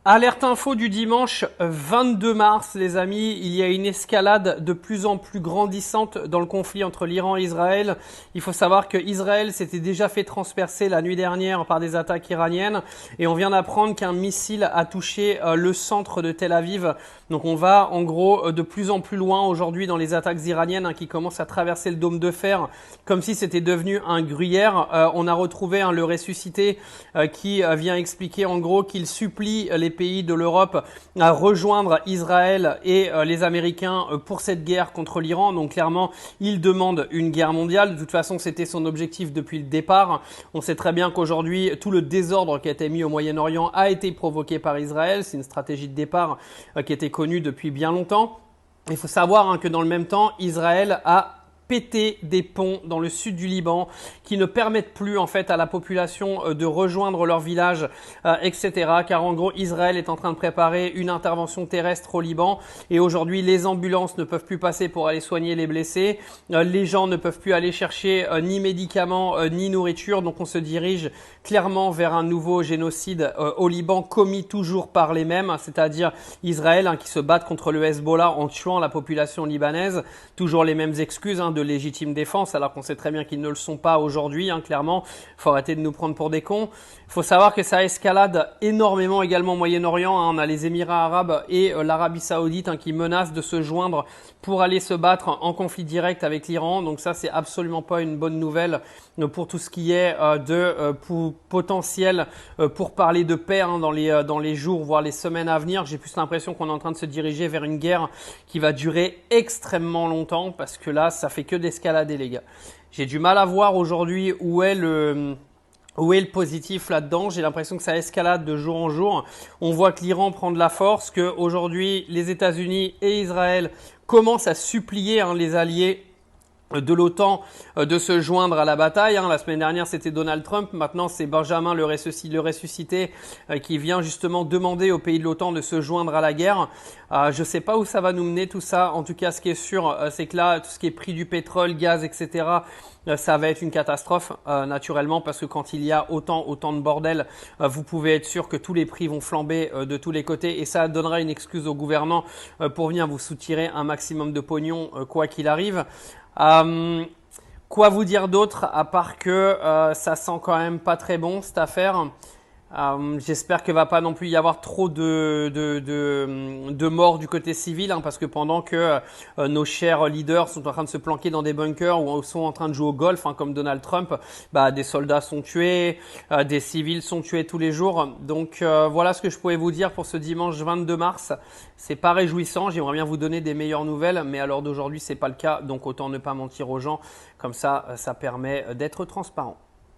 Alerte info du dimanche 22 mars, les amis, il y a une escalade de plus en plus grandissante dans le conflit entre l'Iran et Israël. Il faut savoir que Israël s'était déjà fait transpercer la nuit dernière par des attaques iraniennes et on vient d'apprendre qu'un missile a touché le centre de Tel Aviv. Donc on va en gros de plus en plus loin aujourd'hui dans les attaques iraniennes qui commencent à traverser le dôme de fer comme si c'était devenu un gruyère. On a retrouvé le ressuscité qui vient expliquer en gros qu'il supplie les pays de l'Europe à rejoindre Israël et les Américains pour cette guerre contre l'Iran. Donc clairement, il demande une guerre mondiale. De toute façon, c'était son objectif depuis le départ. On sait très bien qu'aujourd'hui, tout le désordre qui a été mis au Moyen-Orient a été provoqué par Israël. C'est une stratégie de départ qui était connue depuis bien longtemps. Il faut savoir que dans le même temps, Israël a péter des ponts dans le sud du Liban qui ne permettent plus en fait à la population de rejoindre leur village, etc. Car en gros, Israël est en train de préparer une intervention terrestre au Liban et aujourd'hui, les ambulances ne peuvent plus passer pour aller soigner les blessés. Les gens ne peuvent plus aller chercher ni médicaments ni nourriture. Donc on se dirige clairement vers un nouveau génocide au Liban commis toujours par les mêmes, c'est-à-dire Israël qui se battent contre le Hezbollah en tuant la population libanaise. Toujours les mêmes excuses de légitime défense, alors qu'on sait très bien qu'ils ne le sont pas aujourd'hui, clairement. Il faut arrêter de nous prendre pour des cons. Il faut savoir que ça escalade énormément également au Moyen-Orient. On a les Émirats arabes et l'Arabie saoudite qui menacent de se joindre pour aller se battre en conflit direct avec l'Iran. Donc ça, c'est absolument pas une bonne nouvelle pour tout ce qui est de potentiel pour parler de paix dans les jours, voire les semaines à venir. J'ai plus l'impression qu'on est en train de se diriger vers une guerre qui va durer extrêmement longtemps parce que là, ça fait que d'escalader, les gars. J'ai du mal à voir aujourd'hui où est le positif là-dedans. J'ai l'impression que ça escalade de jour en jour. On voit que l'Iran prend de la force, que aujourd'hui les États-Unis et Israël commencent à supplier les alliés de l'OTAN de se joindre à la bataille. La semaine dernière, c'était Donald Trump. Maintenant, c'est Benjamin le ressuscité qui vient justement demander aux pays de l'OTAN de se joindre à la guerre. Je ne sais pas où ça va nous mener tout ça. En tout cas, ce qui est sûr, c'est que là, tout ce qui est prix du pétrole, gaz, etc., ça va être une catastrophe naturellement parce que quand il y a autant de bordel, vous pouvez être sûr que tous les prix vont flamber de tous les côtés et ça donnera une excuse au gouvernement pour venir vous soutirer un maximum de pognon quoi qu'il arrive. Quoi vous dire d'autre à part que ça sent quand même pas très bon cette affaire. J'espère qu'il va pas non plus y avoir trop de morts du côté civil parce que pendant que nos chers leaders sont en train de se planquer dans des bunkers ou sont en train de jouer au golf comme Donald Trump, des soldats sont tués, des civils sont tués tous les jours. Donc voilà ce que je pouvais vous dire pour ce dimanche 22 mars. C'est pas réjouissant, j'aimerais bien vous donner des meilleures nouvelles, mais à l'heure d'aujourd'hui c'est pas le cas, donc autant ne pas mentir aux gens, comme ça ça permet d'être transparent.